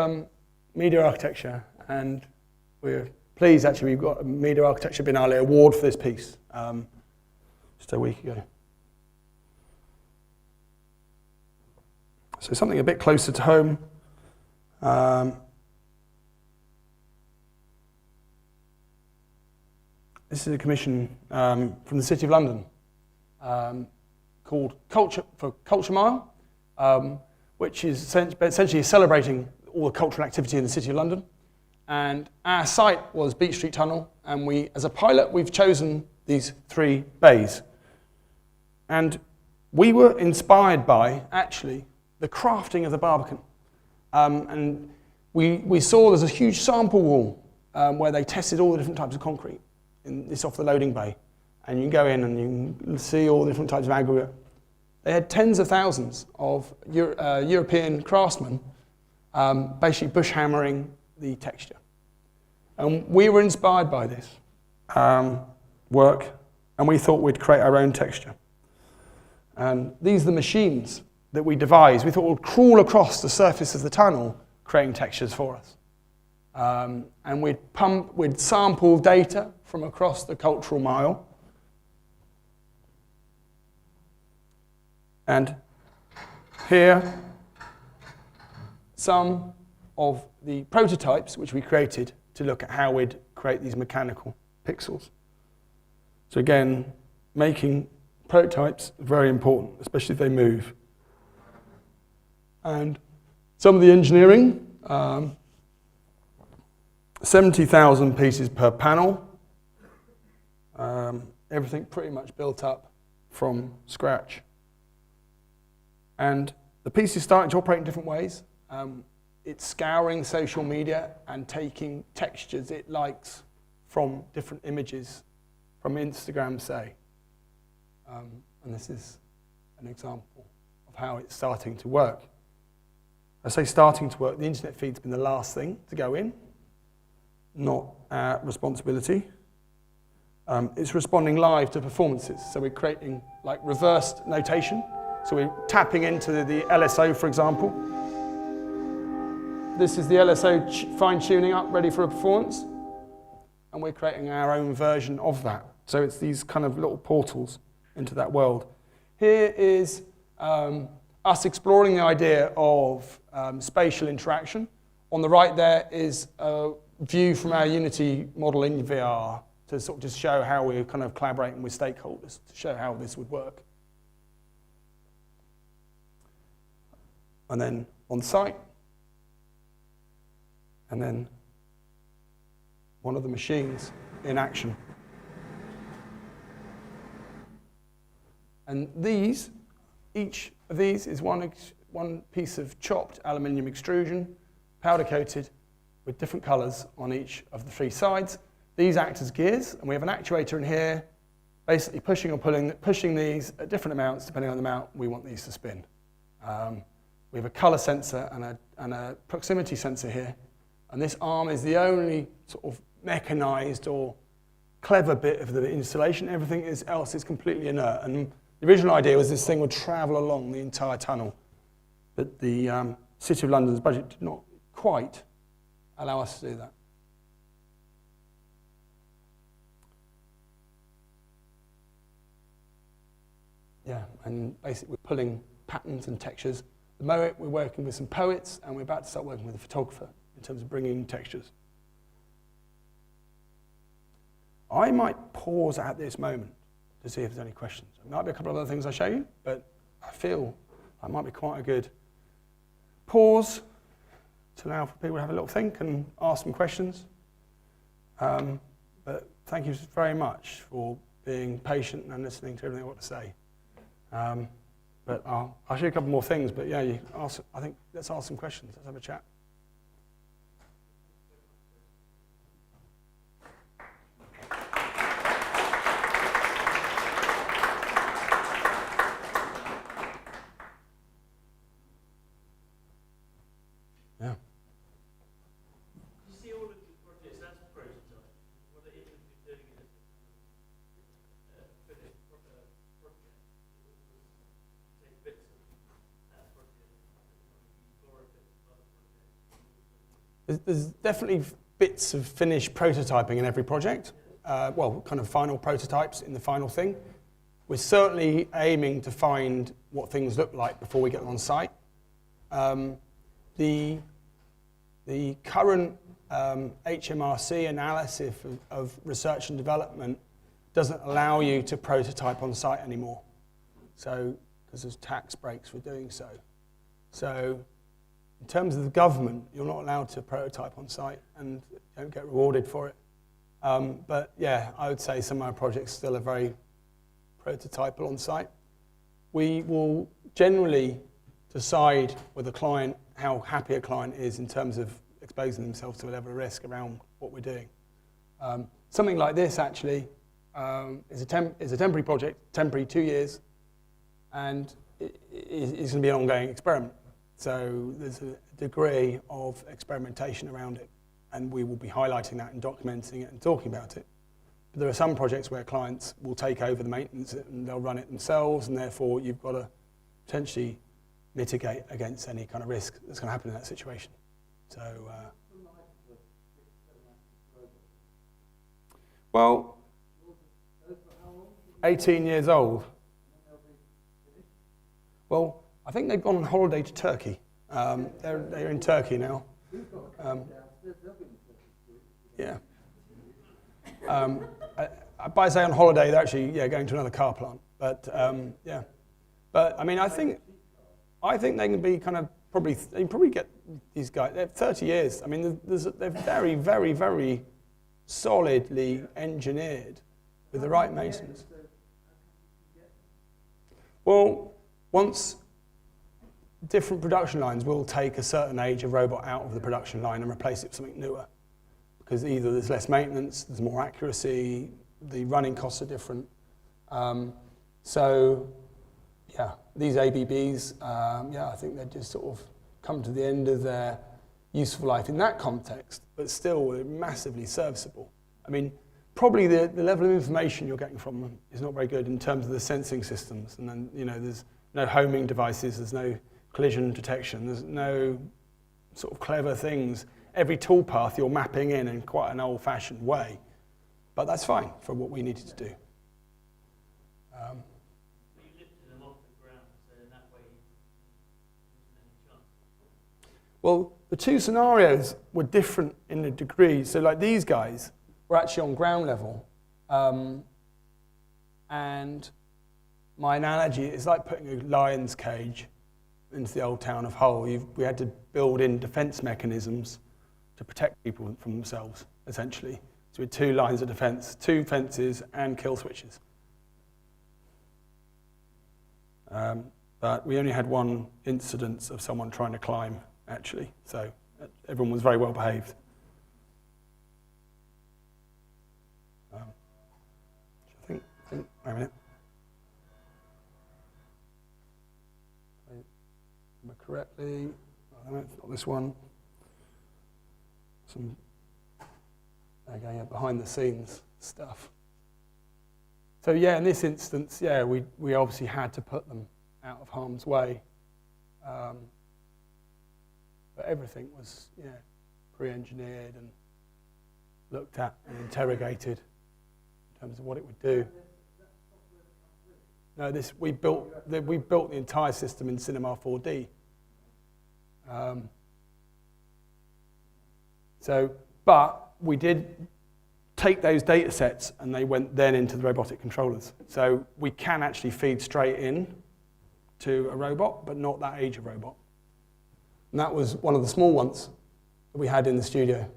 media architecture, and we're pleased actually we've got a Media Architecture Biennale award for this piece just a week ago. So something a bit closer to home. This is a commission from the City of London. Called Culture Mile, which is essentially celebrating all the cultural activity in the City of London. And our site was Beach Street Tunnel, and as a pilot, we've chosen these 3 bays. And we were inspired by, actually, the crafting of the Barbican. And we saw there's a huge sample wall where they tested all the different types of concrete in this off the loading bay. And you can go in and you can see all the different types of aggregate. They had tens of thousands of European craftsmen basically bush hammering the texture. And we were inspired by this work, and we thought we'd create our own texture. And these are the machines that we devised. We thought we'd crawl across the surface of the tunnel, creating textures for us. And we'd sample data from across the cultural mile. And here, some of the prototypes which we created to look at how we'd create these mechanical pixels. So again, making prototypes is very important, especially if they move. And some of the engineering, 70,000 pieces per panel, everything pretty much built up from scratch. And the piece is starting to operate in different ways. It's scouring social media and taking textures it likes from different images from Instagram, say. And this is an example of how it's starting to work. I say starting to work, the internet feed's been the last thing to go in, not our responsibility. It's responding live to performances. So we're creating like reversed notation. So we're tapping into the LSO, for example. This is the LSO fine-tuning up, ready for a performance. And we're creating our own version of that So it's these kind of little portals into that world. Here is us exploring the idea of spatial interaction. On the right there is a view from our Unity model in VR to sort of just show how we're kind of collaborating with stakeholders, to show how this would work. And then on site, and then one of the machines in action. And these, each of these is one piece of chopped aluminium extrusion, powder coated with different colors on each of the 3 sides. These act as gears, and we have an actuator in here, basically pushing or pushing these at different amounts depending on the amount we want these to spin. We have a color sensor and a proximity sensor here, and this arm is the only sort of mechanized or clever bit of the installation. Everything else is completely inert. And the original idea was this thing would travel along the entire tunnel, but the City of London's budget did not quite allow us to do that. Yeah, and basically we're pulling patterns and textures. At the moment we're working with some poets, and we're about to start working with a photographer in terms of bringing textures. I might pause at this moment to see if there's any questions. There might be a couple of other things I show you, but I feel that might be quite a good pause to allow for people to have a little think and ask some questions. But thank you very much for being patient and listening to everything I want to say. But I'll show you a couple more things, but yeah, I think let's ask some questions. Let's have a chat. There's definitely bits of finished prototyping in every project. Well, kind of final prototypes in the final thing. We're certainly aiming to find what things look like before we get them on site. The current HMRC analysis of research and development doesn't allow you to prototype on site anymore. So, because there's tax breaks for doing so. So, in terms of the government, you're not allowed to prototype on site and don't get rewarded for it. But yeah, I would say some of our projects still are very prototypal on site. We will generally decide with a client how happy a client is in terms of exposing themselves to a level of risk around what we're doing. Something like this actually is a temporary project, temporary 2 years, and it's going to be an ongoing experiment. So there's a degree of experimentation around it, and we will be highlighting that and documenting it and talking about it. But there are some projects where clients will take over the maintenance and they'll run it themselves, and therefore you've got to potentially mitigate against any kind of risk that's going to happen in that situation. So, well, 18 years old. Well, I think they've gone on holiday to Turkey. They're in Turkey now. Yeah. By say on holiday, they're actually going to another car plant. But yeah. But I mean, I think they can be kind of they can probably get these guys. They're 30 years. I mean, they're very, very, very solidly engineered with the right maintenance. Well, once different production lines will take a certain age of robot out of the production line and replace it with something newer, because either there's less maintenance, there's more accuracy, the running costs are different. So, yeah, these ABBs, I think they just sort of come to the end of their useful life in that context, but still massively serviceable. I mean, probably the level of information you're getting from them is not very good in terms of the sensing systems, and then there's no homing devices, there's no collision detection, there's no sort of clever things. Every toolpath you're mapping in quite an old-fashioned way. But that's fine for what we needed to do. But you lifted them off the ground, so in that way there wasn't any chance. Well, the two scenarios were different in a degree. So like these guys were actually on ground level. And my analogy is like putting a lion's cage into the old town of Hull. We had to build in defence mechanisms to protect people from themselves, essentially. So we had two lines of defence, two fences and kill switches. But we only had one incidence of someone trying to climb, actually. So everyone was very well behaved. I think, wait a minute. If I remember correctly, no, it's not this one. Some, okay, yeah, behind the scenes stuff. So yeah, in this instance, yeah, we obviously had to put them out of harm's way. But everything was, yeah, pre-engineered and looked at and interrogated in terms of what it would do. No, we built the entire system in Cinema 4D. But we did take those data sets and they went then into the robotic controllers. So we can actually feed straight in to a robot, but not that age of robot. And that was one of the small ones that we had in the studio.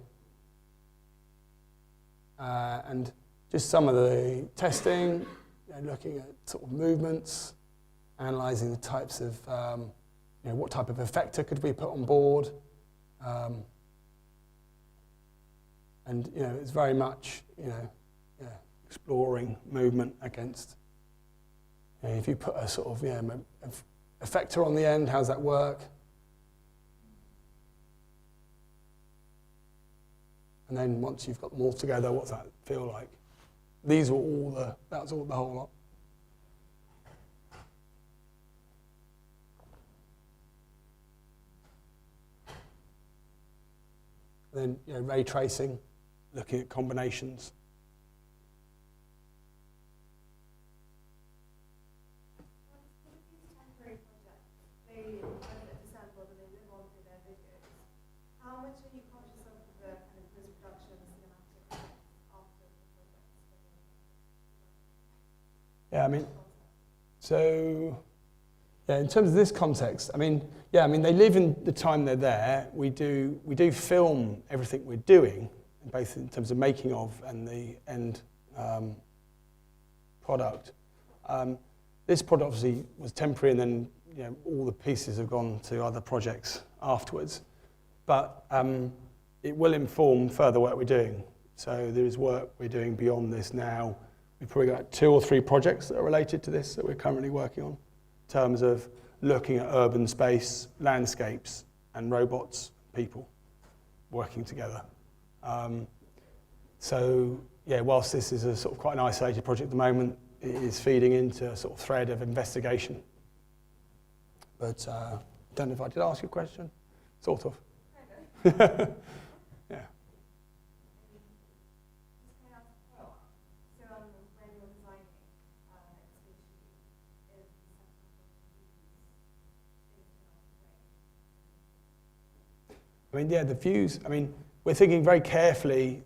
And just some of the testing, looking at sort of movements, analysing the types of, what type of effector could we put on board. And it's very much exploring movement against. If you put a sort of effector on the end, how's that work? And then once you've got them all together, what's that feel like? These were all that was all the whole lot. And then ray tracing, looking at combinations. Temporary projects, they assembled and they live on through their videos. How much are you conscious of the kind of post-production cinematic after the project? Yeah, I mean, so yeah, in terms of this context, they live in the time they're there. We do film everything we're doing, both in terms of making of and the end product. This product obviously was temporary, and then all the pieces have gone to other projects afterwards. But it will inform further work we're doing. So there is work we're doing beyond this now. We've probably got 2 or 3 projects that are related to this that we're currently working on, in terms of looking at urban space, landscapes, and robots, people working together. Whilst this is a sort of quite an isolated project at the moment, it is feeding into a sort of thread of investigation. But I don't know if I did ask you a question. Sort of. Yeah. The views, we're thinking very carefully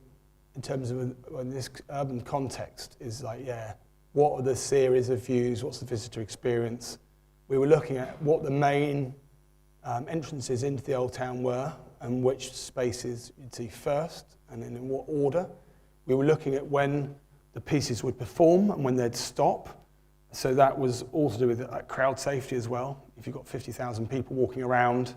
in terms of in this urban context is what are the series of views, what's the visitor experience? We were looking at what the main entrances into the old town were and which spaces you'd see first and then in what order. We were looking at when the pieces would perform and when they'd stop. So that was all to do with crowd safety as well. If you've got 50,000 people walking around,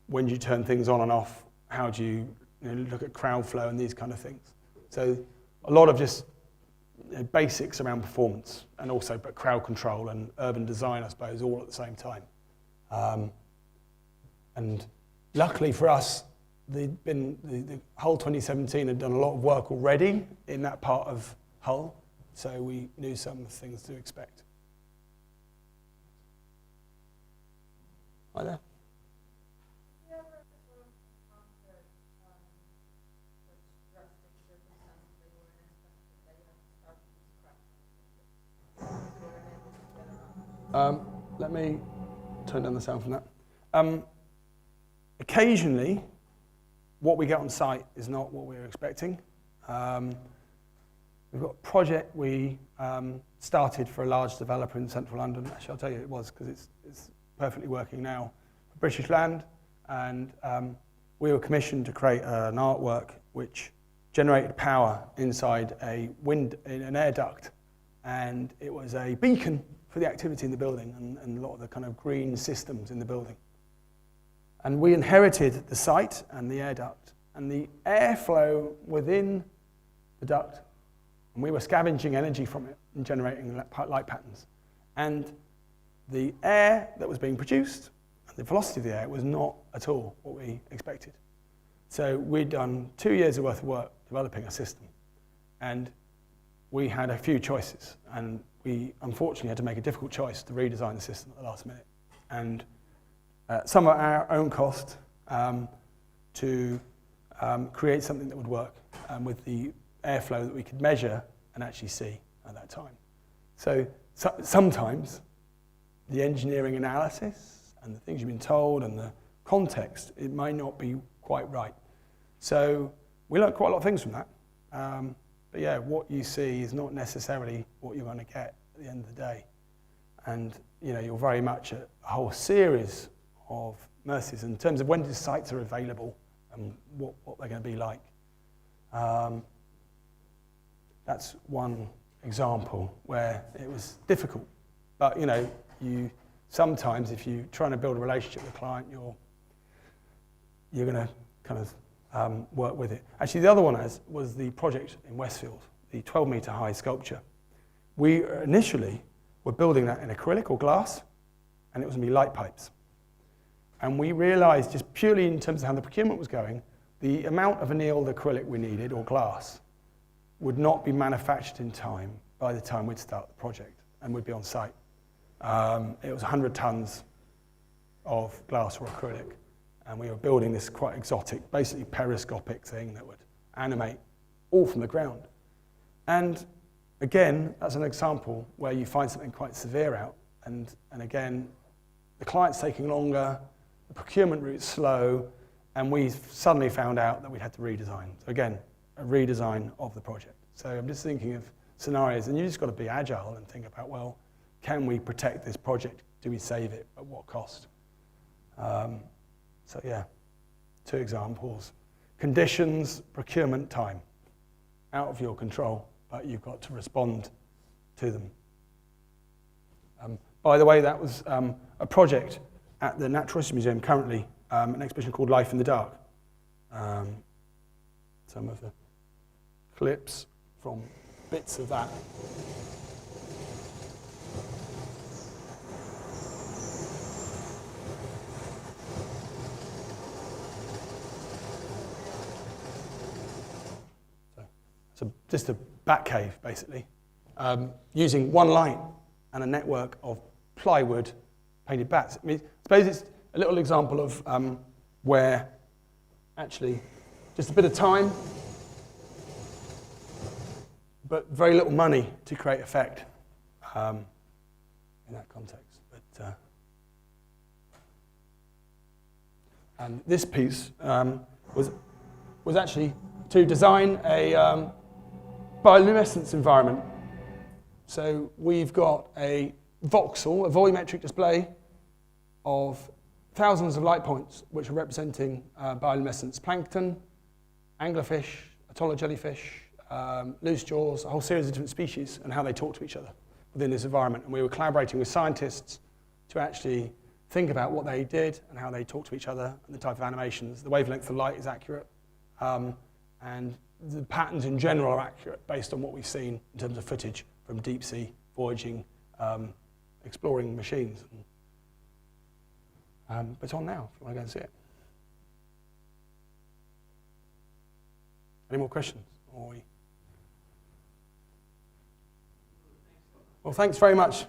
when do you turn things on and off? How do you look at crowd flow and these kind of things? So a lot of just basics around performance and also but crowd control and urban design, I suppose, all at the same time. And luckily for us, the Hull 2017 had done a lot of work already in that part of Hull, so we knew some of the things to expect. Hi there. Let me turn down the sound from that. Occasionally, what we get on site is not what we were expecting. We've got a project we started for a large developer in central London. Actually, I'll tell you it was because it's perfectly working now. For British Land, and we were commissioned to create an artwork which generated power inside an air duct, and it was a beacon for the activity in the building and a lot of the kind of green systems in the building. And we inherited the site and the air duct and the airflow within the duct, and we were scavenging energy from it and generating light patterns. And the air that was being produced, and the velocity of the air, was not at all what we expected. So we'd done 2 years worth of work developing a system, and we had a few choices, and we unfortunately had to make a difficult choice to redesign the system at the last minute. And some at our own cost to create something that would work with the airflow that we could measure and actually see at that time. So sometimes the engineering analysis and the things you've been told and the context, it might not be quite right. So we learned quite a lot of things from that. But yeah, what you see is not necessarily what you're going to get at the end of the day. And you're very much a whole series of mercies in terms of when the sites are available and what they're going to be like. That's one example where it was difficult. But you sometimes, if you're trying to build a relationship with a client, you're going to kind of work with it. Actually, the other one was the project in Westfield, the 12-metre high sculpture. We initially were building that in acrylic or glass, and it was going to be light pipes. And we realised, just purely in terms of how the procurement was going, the amount of annealed acrylic we needed, or glass, would not be manufactured in time by the time we'd start the project and we'd be on site. It was 100 tons of glass or acrylic, and we were building this quite exotic, basically periscopic thing that would animate all from the ground. And again, that's an example where you find something quite severe out, and again, the client's taking longer, the procurement route's slow, and we suddenly found out that we had to redesign. So again, a redesign of the project. So I'm just thinking of scenarios, and you just got to be agile and think about, well, can we protect this project? Do we save it? At what cost? So yeah, 2 examples. Conditions, procurement, time. Out of your control, but you've got to respond to them. By the way, that was a project at the Natural History Museum currently, an exhibition called Life in the Dark. Some of the clips from bits of that. So just a bat cave, basically, using one light and a network of plywood painted bats. I suppose it's a little example of where actually just a bit of time, but very little money to create effect in that context. But, and this piece was actually to design a bioluminescence environment. So we've got a voxel, a volumetric display of thousands of light points which are representing bioluminescence plankton, anglerfish, atollo jellyfish, loose jaws, a whole series of different species, and how they talk to each other within this environment. And we were collaborating with scientists to actually think about what they did and how they talk to each other and the type of animations. The wavelength of light is accurate, and the patterns in general are accurate based on what we've seen in terms of footage from deep sea voyaging, exploring machines. But it's on now if you want to go and see it. Any more questions? Well, thanks very much.